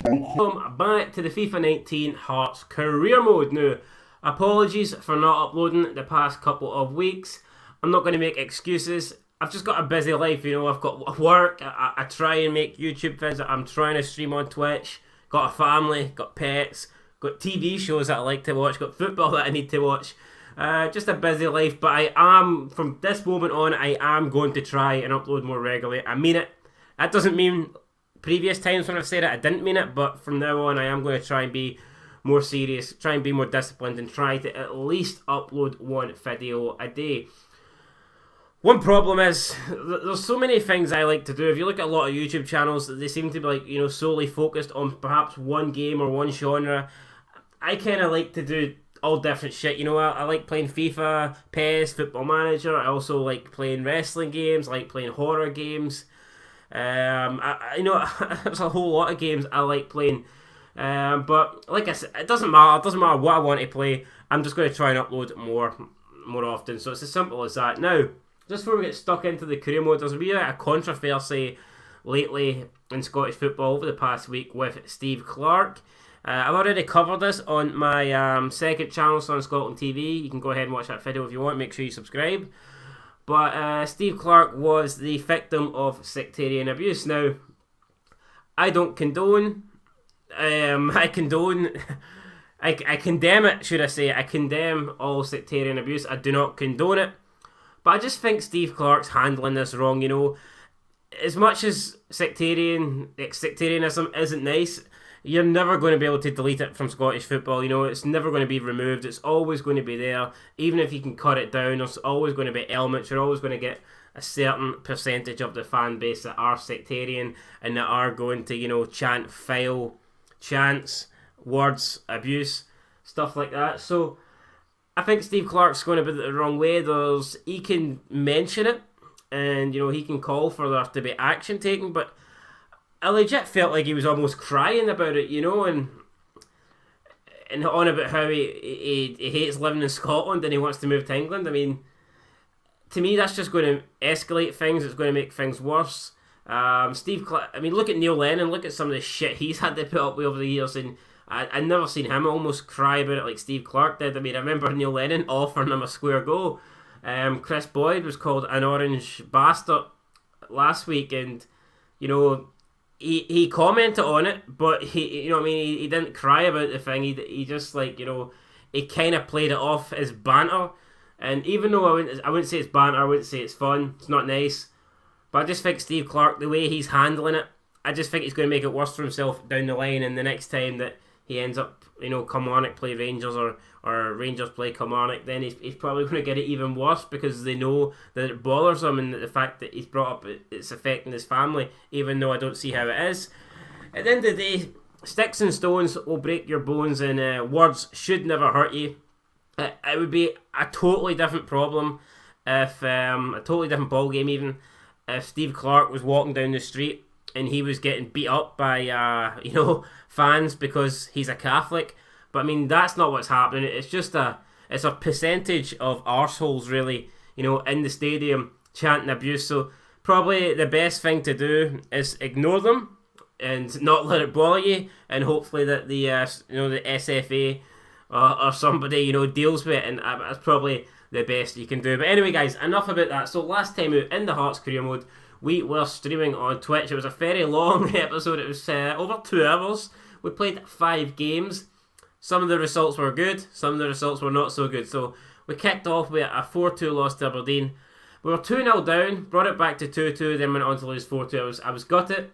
Welcome back to the FIFA 19 Hearts career mode. Now, apologies for not uploading the past couple of weeks. I'm not going to make excuses. I've just got a busy life, I've got work, I try and make YouTube videos, I'm trying to stream on Twitch, got a family, got pets, got TV shows that I like to watch, got football that I need to watch. Just a busy life, but I am, from this moment on, I am going to try and upload more regularly. I mean it. That doesn't mean previous times when I've said it, I didn't mean it, but from now on, I am going to try and be more serious, try and be more disciplined, and try to at least upload one video a day. One problem is, there's so many things I like to do. If you look at a lot of YouTube channels, they seem to be like, solely focused on perhaps one game or one genre. I kind of like to do all different shit. I like playing FIFA, PES, Football Manager. I also like playing wrestling games, I like playing horror games. There's a whole lot of games I like playing. But like I said, it doesn't matter. It doesn't matter what I want to play. I'm just going to try and upload more often. So it's as simple as that. Now, just before we get stuck into the career mode, there's been a controversy lately in Scottish football over the past week with Steve Clarke. I've already covered this on my second channel, Sun Scotland TV. You can go ahead and watch that video if you want. Make sure you subscribe. But Steve Clarke was the victim of sectarian abuse. Now, I don't condone. I condone. I condemn it, should I say. I condemn all sectarian abuse. I do not condone it. But I just think Steve Clarke's handling this wrong, As much as sectarianism isn't nice, you're never going to be able to delete it from Scottish football. It's never going to be removed. It's always going to be there. Even if you can cut it down, there's always going to be elements. You're always going to get a certain percentage of the fan base that are sectarian and that are going to, chant foul chants, words, abuse, stuff like that. So I think Steve Clarke's going a bit the wrong way. He can mention it and, he can call for there to be action taken, but I legit felt like he was almost crying about it, and on about how he hates living in Scotland and he wants to move to England. I mean, to me, that's just going to escalate things. It's going to make things worse. Steve Clarke, I mean, look at Neil Lennon. Look at some of the shit he's had to put up with over the years, and I've never seen him almost cry about it like Steve Clarke did. I mean, I remember Neil Lennon offering him a square go. Chris Boyd was called an orange bastard last week, and, he commented on it, but he didn't cry about the thing. He just he kind of played it off as banter. And even though I wouldn't say it's banter, I wouldn't say it's fun. It's not nice. But I just think Steve Clarke, the way he's handling it, I just think he's going to make it worse for himself down the line. And the next time that he ends up, Kilmarnock play Rangers or Rangers play Kilmarnock, then he's probably going to get it even worse because they know that it bothers him and the fact that he's brought up it's affecting his family, even though I don't see how it is. At the end of the day, sticks and stones will break your bones and words should never hurt you. It would be a totally different problem if, a totally different ball game even, if Steve Clarke was walking down the street and he was getting beat up by, fans because he's a Catholic. But I mean, that's not what's happening. It's just it's a percentage of arseholes really, in the stadium chanting abuse. So probably the best thing to do is ignore them and not let it bother you, and hopefully that the the SFA or somebody deals with it, and that's probably the best you can do. But anyway, guys, enough about that. So last time out in the Hearts career mode, we were streaming on Twitch. It was a very long episode. It was over 2 hours. We played 5 games. Some of the results were good, some of the results were not so good. So we kicked off with a 4-2 loss to Aberdeen. We were 2-0 down, brought it back to 2-2, then went on to lose 4-2. I was gutted.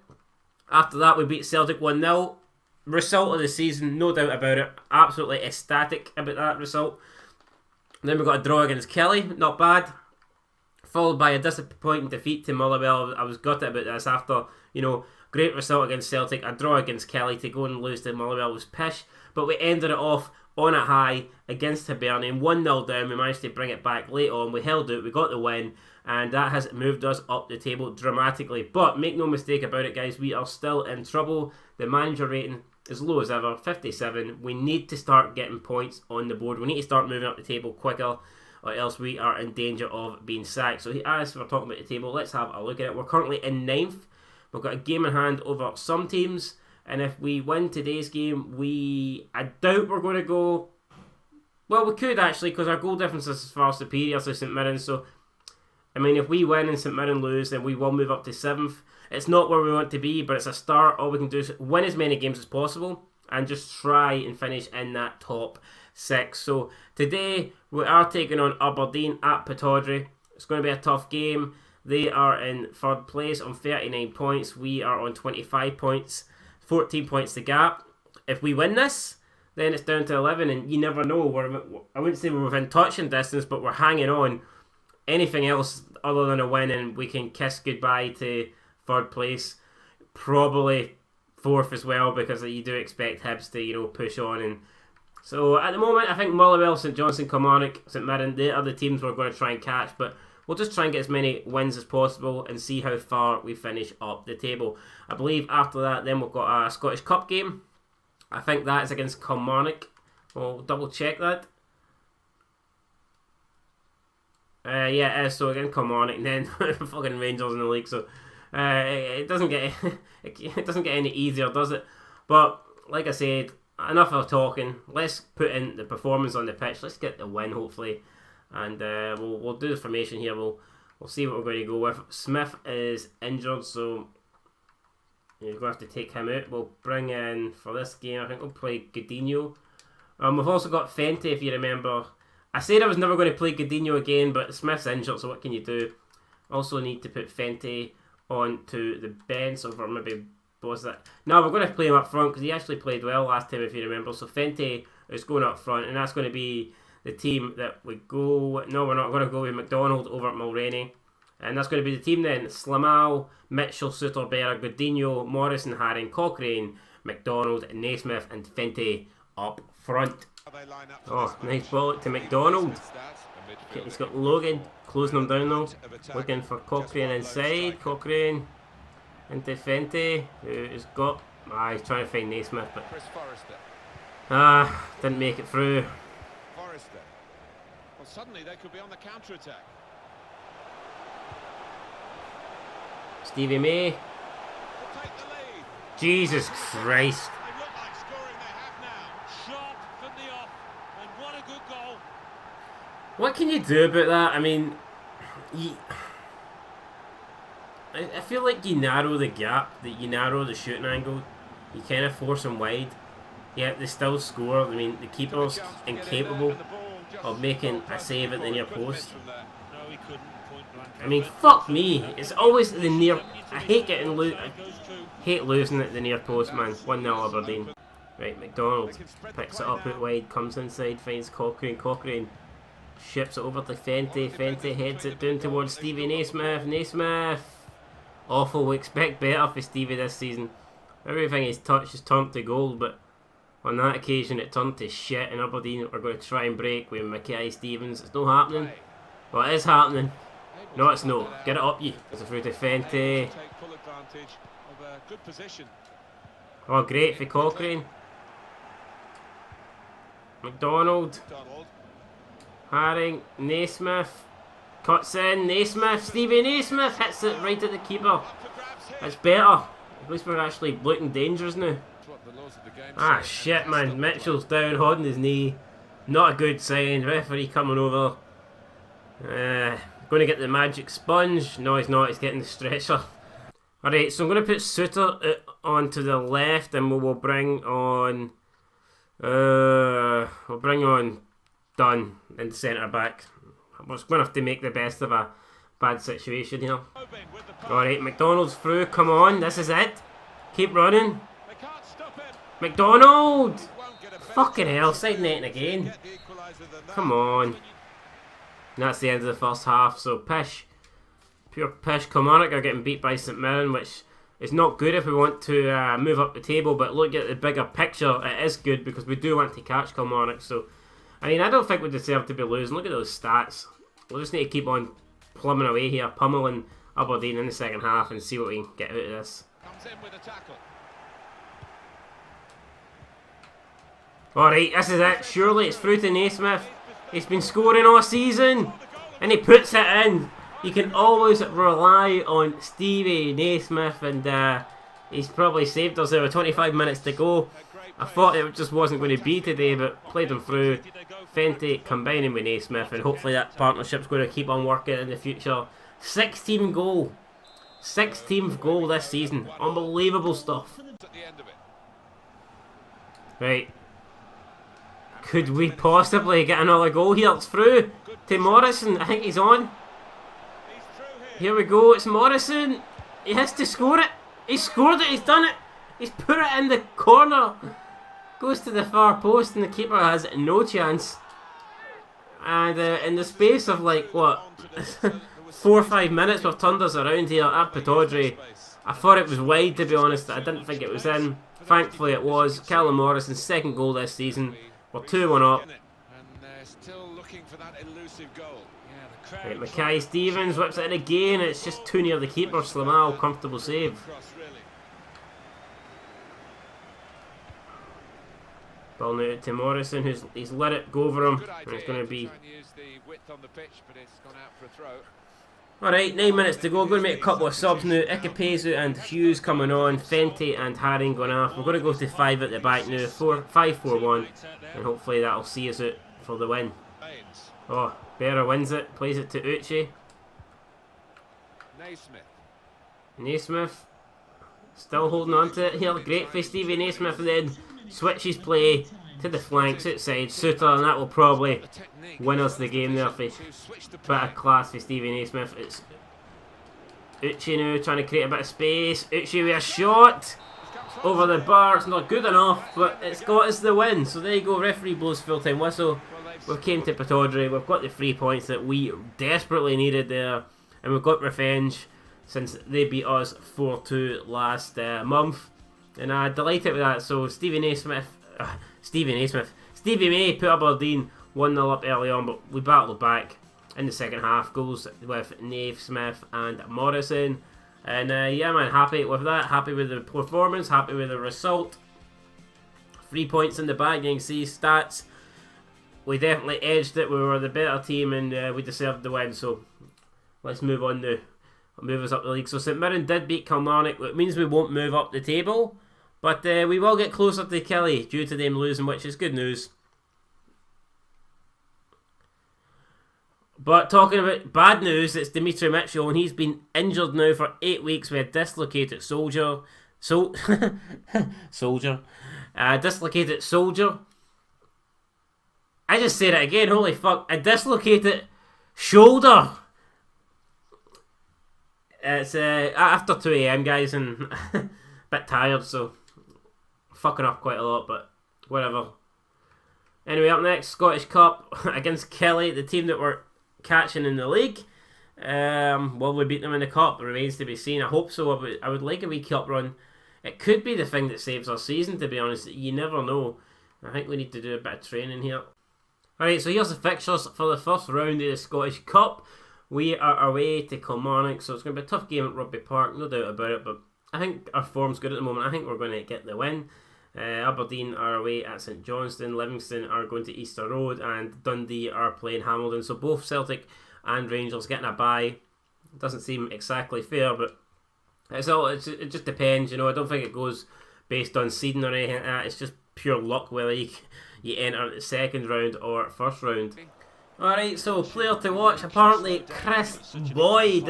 After that, we beat Celtic 1-0. Result of the season, no doubt about it. Absolutely ecstatic about that result. Then we got a draw against Kelly, not bad. Followed by a disappointing defeat to Motherwell. I was gutted about this after, great result against Celtic, a draw against Kelly. To go and lose to Motherwell was pish. But we ended it off on a high against Hibernian, 1-0 down. We managed to bring it back late on. We held out, we got the win, and that has moved us up the table dramatically. But make no mistake about it, guys, we are still in trouble. The manager rating is low as ever, 57. We need to start getting points on the board. We need to start moving up the table quicker, or else we are in danger of being sacked. So as we're talking about the table, let's have a look at it. We're currently in 9th. We've got a game in hand over some teams. And if we win today's game, I doubt we're going to go... Well, we could actually, because our goal difference is far superior to St Mirren. So, I mean, if we win and St Mirren lose, then we will move up to 7th. It's not where we want to be, but it's a start. All we can do is win as many games as possible and just try and finish in that top 6. So, today, we are taking on Aberdeen at Pittodrie. It's going to be a tough game. They are in 3rd place on 39 points. We are on 25 points. 14 points the gap. If we win this, then it's down to 11, and you never know. I wouldn't say we're within touching distance, but we're hanging on. Anything else other than a win, and we can kiss goodbye to 3rd place. Probably 4th as well, because you do expect Hibs to, push on. And so at the moment, I think Motherwell, St Johnstone, Kilmarnock, St Mirren, they are the teams we're going to try and catch, but we'll just try and get as many wins as possible and see how far we finish up the table. I believe after that, then we've got a Scottish Cup game. I think that is against Kilmarnock. We'll double check that. Yeah, it is. So against Kilmarnock, and then fucking Rangers in the league. So it doesn't get it doesn't get any easier, does it? But like I said, enough of talking. Let's put in the performance on the pitch. Let's get the win, hopefully. And we'll do the formation here. We'll see what we're going to go with. Smith is injured, so you're going to have to take him out. We'll bring in, for this game, I think we'll play Godinho. We've also got Fenty, if you remember. I said I was never going to play Godinho again, but Smith's injured, so what can you do? Also need to put Fenty onto the bench, so for maybe, what was that? No, we're going to play him up front, because he actually played well last time, if you remember. So Fenty is going up front, and that's going to be the team that we go with. No, we're not going to go with McDonald over at Mulroney. And that's going to be the team then. Slamal, Mitchell, Southerberg, Godinho, Morrison, Haring, Cochrane, McDonald, Naismith and Fenty up front. Oh, nice ball to McDonald. Okay, he's got Logan closing him down though. Looking for Cochrane inside. Cochrane into Fenty, who has got... he's trying to find Naismith, but... didn't make it through. Well, suddenly they could be on the counter-attack. Stevie May. Jesus Christ. They look like scoring, they have now. Sharp from the off, and what a good goal. What can you do about that? I mean, I feel like you narrow the gap, that you narrow the shooting angle, you kind of force them wide, yet they still score. I mean, the keeper's incapable of making a save at the near post. I mean, fuck me. It's always the near... I hate I hate losing at the near post, man. 1-0 Aberdeen. Right, McDonald picks it up out wide, comes inside, finds Cochrane. Cochrane ships it over to Fenty. Fenty heads it down towards Stevie Naismith. Naismith! Awful. We expect better for Stevie this season. Everything he's touched has turned to gold, but on that occasion it turned to shit, and Aberdeen are going to try and break with Mackay Stevens. It's not happening. Well, it is happening. No, it's no. Get it up, you. It's a through to Fenty. Oh, great for Cochrane. McDonald. Haring. Naismith. Cuts in. Naismith. Stevie Naismith hits it right at the keeper. It's better. At least we're actually looking dangerous now. Ah, shit, man. Mitchell's down, holding his knee. Not a good sign. Referee coming over. Going to get the magic sponge. No, he's not. He's getting the stretcher. Alright, so I'm going to put Suter onto the left, and we'll bring on... Dunn in centre back. We're just going to have to make the best of a bad situation here. Alright, McDonald's through. Come on, this is it. Keep running. McDonald! Fucking hell, side netting again. Come on. And that's the end of the first half. So pish, pure pish. Kilmarnock are getting beat by St Mirren, which is not good if we want to move up the table. But look at the bigger picture, it is good because we do want to catch Kilmarnock. So, I mean, I don't think we deserve to be losing. Look at those stats. We'll just need to keep on plumbing away here, pummeling Aberdeen in the second half, and see what we can get out of this. Comes in with a tackle. Alright, this is it. Surely it's through to Naismith. He's been scoring all season, and he puts it in. You can always rely on Stevie Naismith, and He's probably saved us there with 25 minutes to go. I thought it just wasn't going to be today, but played him through. Fenty combining with Naismith, and hopefully that partnership's going to keep on working in the future. 16 goal. 16th goal this season. Unbelievable stuff. Right. Could we possibly get another goal here? It's through to Morrison. I think he's on. Here we go. It's Morrison. He has to score it. He's scored it. He's done it. He's put it in the corner. Goes to the far post and the keeper has no chance. And in the space of like, what, 4 or 5 minutes we've turned us around here at Pittodrie. I thought it was wide, to be honest. I didn't think it was in. Thankfully it was. Callum Morrison's second goal this season. We're 2-1 up. Right, Mackay Stevens whips it in again. It's just too near the keeper. Slamal, comfortable save. Ball now to Morrison, he's let it go over him, and it's going to be... Alright, 9 minutes to go. Going to make a couple of subs now. Ikepezu and Hughes coming on. Fenty and Haring going off. We're going to go to 5 at the back now. 5-4-1, and hopefully that'll see us out for the win. Oh, Berra wins it, plays it to Uche. Naismith still holding on to it here. Great for Stevie Naismith, and then switches play to the flanks outside Suter, and that will probably win us the game there. For bit of class for Stevie Naismith. It's Uche now trying to create a bit of space. Uche with a shot over the bar. It's not good enough, but it's got us the win. So there you go. Referee blows full time whistle. We came to Pittodrie. We've got the 3 points that we desperately needed there, and we've got revenge since they beat us 4-2 last month. And I'm delighted with that. So Stevie May put Aberdeen 1-0 up early on, but we battled back in the second half. Goals with Naismith and Morrison. And yeah, man, happy with that. Happy with the performance. Happy with the result. 3 points in the bag. You can see stats. We definitely edged it. We were the better team, and we deserved the win. So let's move on now. Move us up the league. So St Mirren did beat Kilmarnock. It means we won't move up the table, but we will get closer to Kelly due to them losing, which is good news. But talking about bad news, it's Dimitri Mitchell, and he's been injured now for 8 weeks with a dislocated dislocated shoulder. I just said it again, holy fuck, a dislocated shoulder. It's after 2 AM, guys, and a bit tired, so fucking up quite a lot, but whatever. Anyway, up next, Scottish Cup against Kelly, the team that we're catching in the league. Will we beat them in the cup? Remains to be seen. I hope so. I would like a wee cup run. It could be the thing that saves our season, to be honest. You never know. I think we need to do a bit of training here. Alright, so here's the fixtures for the first round of the Scottish Cup. We are away to Kilmarnock, so it's going to be a tough game at Rugby Park, no doubt about it, but I think our form's good at the moment. I think we're going to get the win. Aberdeen are away at St Johnstone, Livingston are going to Easter Road, and Dundee are playing Hamilton. So both Celtic and Rangers getting a bye. Doesn't seem exactly fair, but it just depends, you know. I don't think it goes based on seeding or anything like that. It's just pure luck whether you enter the second round or first round. Alright, so player to watch. Apparently Chris Boyd.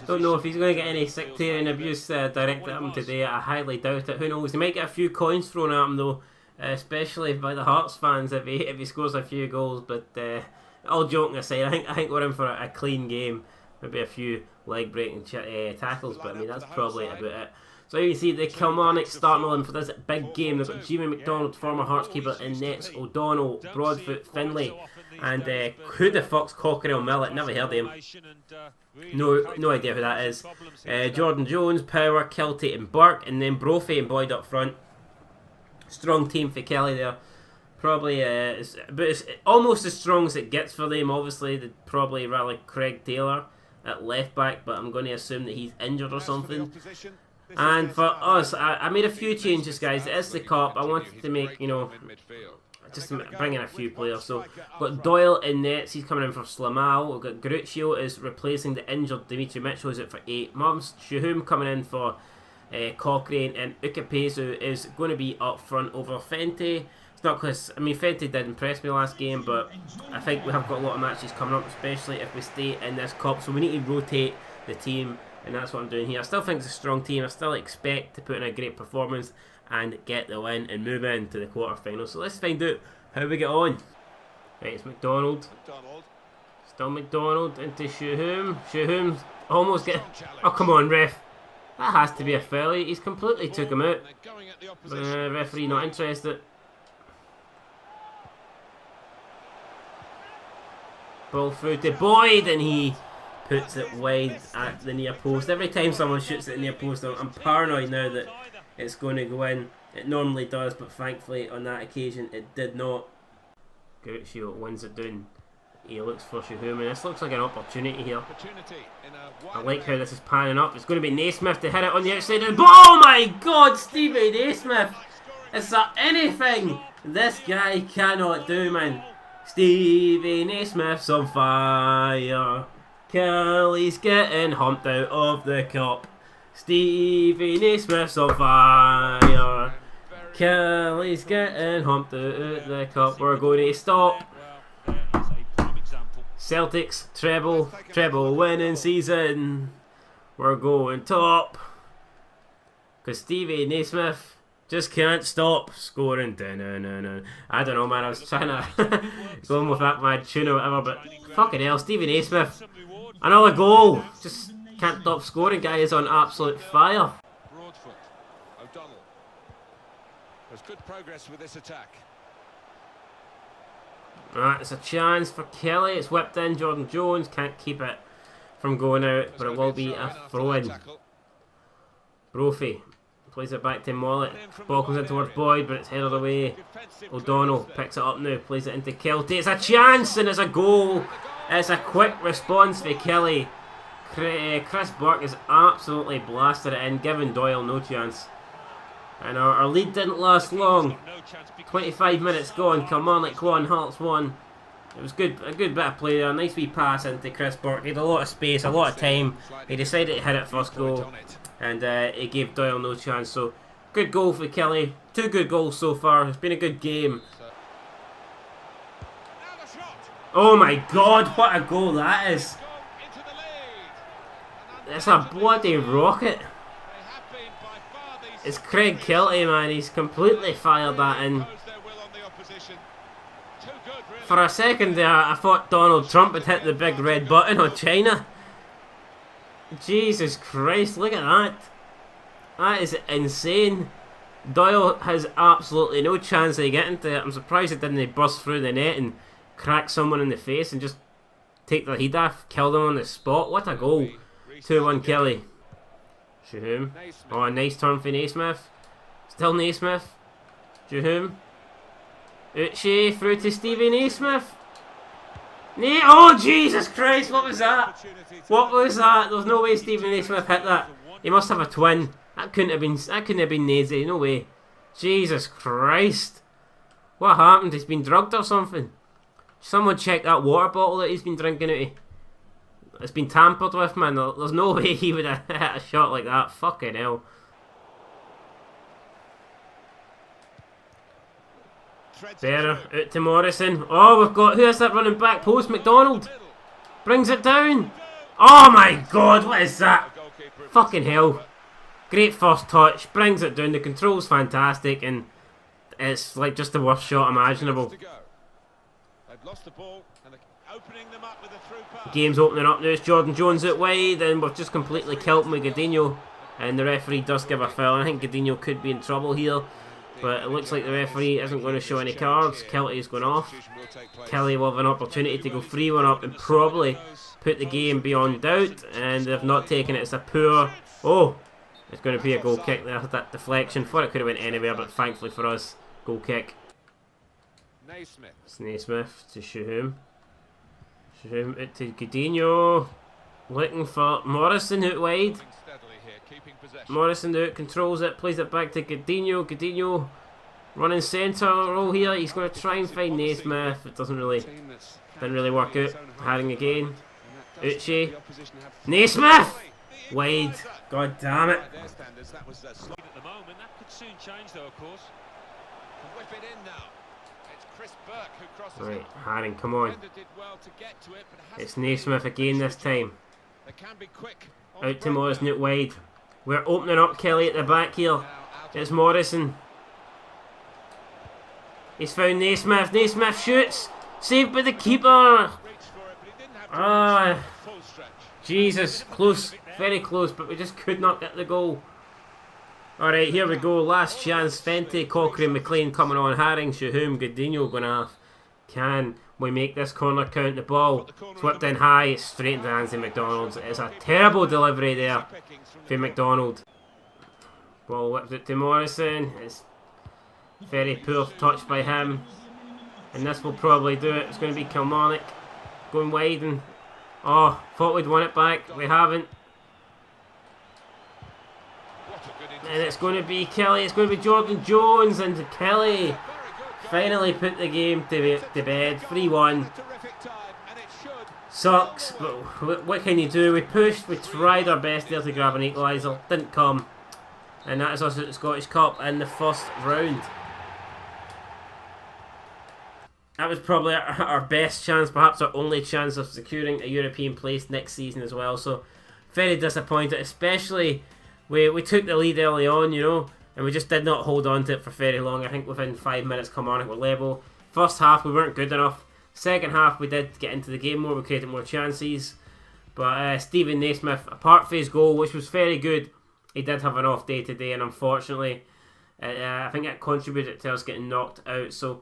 Don't know if he's going to get any sectarian abuse directed at him today. I highly doubt it. Who knows? He might get a few coins thrown at him though, especially by the Hearts fans if he scores a few goals. But all joking aside, I think we're in for a clean game. Maybe a few leg breaking tackles, but I mean that's probably about it. So you can see the Kilmarnock starting on for this big game. They've got Jimmy McDonald, former Hearts keeper, in nets. O'Donnell, Broadfoot, Finlay, and who the fuck's Cockerell Millet? Never heard of him. No idea who that is. Jordan Jones, Power, Kelty and Burke, and then Brophy and Boyd up front. Strong team for Kelly there. Probably it's almost as strong as it gets for them. Obviously they'd probably rather Craig Taylor at left back, but I'm going to assume that he's injured or something. And for us, I made a few changes, guys. It is the Cup. I wanted to make, you know, just bring in a few players. So we've got Doyle in nets. He's coming in for Slamal. We've got Gruccio is replacing the injured Dimitri Mitchell, who's out for 8 months. Shahum coming in for Cochrane, and Ukapezu is going to be up front over Fente. It's not because, I mean, Fente did impress me last game, but I think we have got a lot of matches coming up, especially if we stay in this cup, so we need to rotate the team, and that's what I'm doing here. I still think it's a strong team. I still expect to put in a great performance and get the win and move into the quarterfinals. So let's find out how we get on. Right, it's McDonald. Still McDonald into Shuhum. Shuhum's almost get. Oh, come on, ref. That has to be a foul. He's completely took him out. Referee not interested. Ball through to Boyd, and he puts it wide at the near post. Every time someone shoots at the near post, I'm paranoid now that it's going to go in. It normally does, but thankfully on that occasion it did not. Gaucho wins it down. He looks for Shuhum, and this looks like an opportunity here. I like how this is panning up. It's going to be Naismith to hit it on the outside. And oh my God, Stevie Naismith! Is there anything this guy cannot do, man? Stevie Naismith's on fire. Kelly's getting humped out of the cup. Stevie Naismith's on fire. Kelly's getting humped out of the cup. We're going to stop. Celtics treble winning season. We're going top. Because Stevie Naismith just can't stop scoring. I don't know, man. I was trying to go with that mad tune or whatever, but fucking hell, Stevie Naismith. Another goal. Just can't stop scoring. Guy is on absolute fire. O'Donnell. There's good progress with this attack. Right, it's a chance for Kelly. It's whipped in. Jordan Jones can't keep it from going out, but it will be a throw-in. Brophy plays it back to Mollett. Ball comes in towards Boyd, but it's headed away. O'Donnell picks it up now, plays it into Kelty. It's a chance and it's a goal. It's a quick response for Kelly. Chris Burke is absolutely blasted it in, giving Doyle no chance. And our lead didn't last long. 25 minutes gone. Kilmarnock won, Hearts won. It was good, a good bit of play there. Nice wee pass into Chris Burke. He had a lot of space, a lot of time. He decided to hit it first goal, and he gave Doyle no chance. So good goal for Kelly. 2 good goals so far. It's been a good game. Oh my God, what a goal that is! It's a bloody rocket. It's Craig Kelty, man. He's completely fired that in. For a second there, I thought Donald Trump had hit the big red button on China. Jesus Christ, look at that. That is insane. Doyle has absolutely no chance of getting to it. I'm surprised he didn't burst through the net and crack someone in the face and just take the head off, kill them on the spot. What a goal. 2-1 Kelly. Shuhum. Oh, a nice turn for Naismith. Still Naismith. Shuhum. Uche through to Stevie Naismith. Oh, Jesus Christ, what was that? What was that? There's no way Stevie Naismith hit that. He must have a twin. That couldn't have been Naisy, no way. Jesus Christ. What happened? He's been drugged or something. Someone check that water bottle that he's been drinking out of. It's been tampered with, man. There's no way he would have hit a shot like that. Fucking hell. Better out to Morrison. Oh, we've got... Who is that running back post? McDonald. Brings it down. Oh my God, what is that? Fucking hell. Great first touch. Brings it down. The control's fantastic, and it's like just the worst shot imaginable. Game's opening up now. It's Jordan Jones out wide, and we've just completely killed him with Godinho, and the referee does give a foul. I think Godinho could be in trouble here, but it looks like the referee isn't going to show any cards. Kelty's going off. Kelly will have an opportunity to go 3-1 up and probably put the game beyond doubt, and they've not taken it. It's a poor... Oh! It's going to be a goal kick there. That deflection. Thought it could have went anywhere, but thankfully for us, goal kick. It's Naismith to Shuhum. Shuhum out to Godinho. Looking for Morrison out wide. Morrison out, controls it, plays it back to Godinho. Godinho running centre roll here. He's going to try and find Naismith. It didn't really work out. Haring again. Uche. Naismith! Wade. God damn it. At the moment, that could soon change, though, of course. Can whip it in now. It's Chris Burke who crosses Right, it. Haring, come on. Did well to get to it, but hasn't It's Naismith again this time. They can be quick on Out the to break Morris, now. Newt Wade. We're opening up Kelly at the back here. It's Morrison. He's found Naismith. Naismith shoots. Saved by the keeper. Ah, Jesus. Close. Very close, but we just could not get the goal. Alright, here we go. Last chance. Fenty, Cochrane, McLean coming on. Haring, Shahoom, Godinho going off. Can we make this corner count? The ball swept in high. It's straight into the hands of McDonald. It's a terrible delivery there for McDonald. Ball whipped it to Morrison. It's very poor touch by him. And this will probably do it. It's going to be Kilmarnock going wide. And oh, thought we'd won it back. We haven't. And it's going to be Kelly. It's going to be Jordan Jones. And Kelly finally put the game to bed. 3-1. Sucks, but what can you do? We pushed, we tried our best there to grab an equaliser. Didn't come. And that is us at the Scottish Cup in the first round. That was probably our best chance, perhaps our only chance of securing a European place next season as well. So, very disappointed, especially we took the lead early on, you know, and we just did not hold on to it for very long. I think within 5 minutes, Kilmarnock were level. First half, we weren't good enough. Second half, we did get into the game more, we created more chances. But Stephen Naismith, apart from his goal, which was very good, he did have an off day today, and unfortunately, I think it contributed to us getting knocked out. So,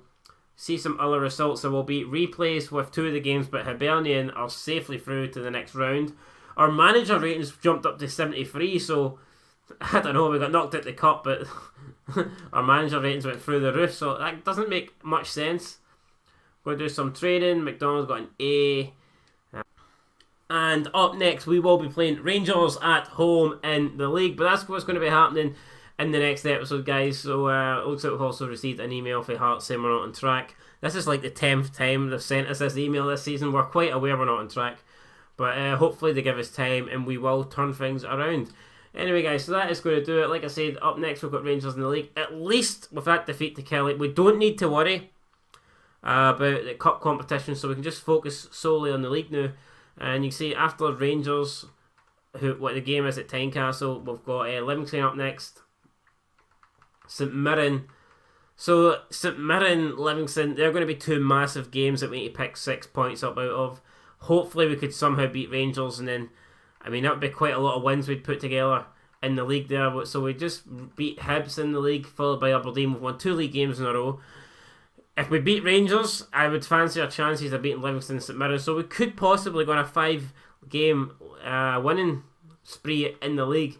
see some other results. There will be replays with 2 of the games, but Hibernian are safely through to the next round. Our manager ratings jumped up to 73, so I don't know, we got knocked out the cup, but our manager ratings went through the roof, so that doesn't make much sense. We're going to do some training. McDonald's got an A. And up next, we will be playing Rangers at home in the league, but that's what's going to be happening in the next episode, guys. So it looks like we've also received an email for Heart saying we're not on track. This is like the 10th time they've sent us this email this season. We're quite aware we're not on track, but hopefully they give us time and we will turn things around. Anyway, guys, so that is going to do it. Like I said, up next we've got Rangers in the league. At least with that defeat to Kelly, we don't need to worry about the cup competition, so we can just focus solely on the league now. And you can see after Rangers, what the game is at Tynecastle, we've got Livingston up next, St Mirren. So St Mirren, Livingston, they're going to be 2 massive games that we need to pick 6 points up out of. Hopefully we could somehow beat Rangers, and then, I mean, that would be quite a lot of wins we'd put together in the league there. So we just beat Hibs in the league, followed by Aberdeen. We've won 2 league games in a row. If we beat Rangers, I would fancy our chances of beating Livingston and St Mirren. So we could possibly go on a 5-game winning spree in the league.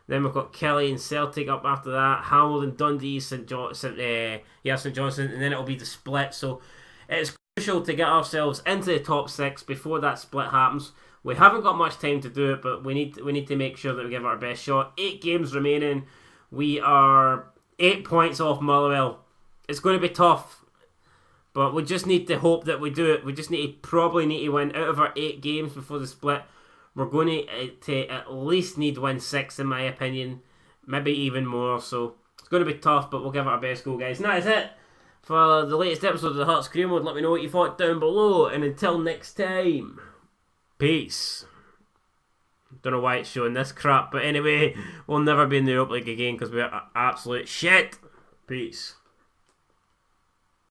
Then we've got Kelly and Celtic up after that. Hamilton, Dundee, St Johnstone, and then it'll be the split. So it's crucial to get ourselves into the top 6 before that split happens. We haven't got much time to do it, but we need to make sure that we give it our best shot. 8 games remaining. We are 8 points off Motherwell. It's going to be tough, but we just need to hope that we do it. We just probably need to win out of our 8 games before the split. We're going to at least need to win 6 in my opinion, maybe even more. So it's going to be tough, but we'll give it our best go, guys. And that is it for the latest episode of the Hearts Career Mode. Let me know what you thought down below, and until next time, peace. Don't know why it's showing this crap, but anyway, we'll never be in the Europa League again because we're absolute shit. Peace.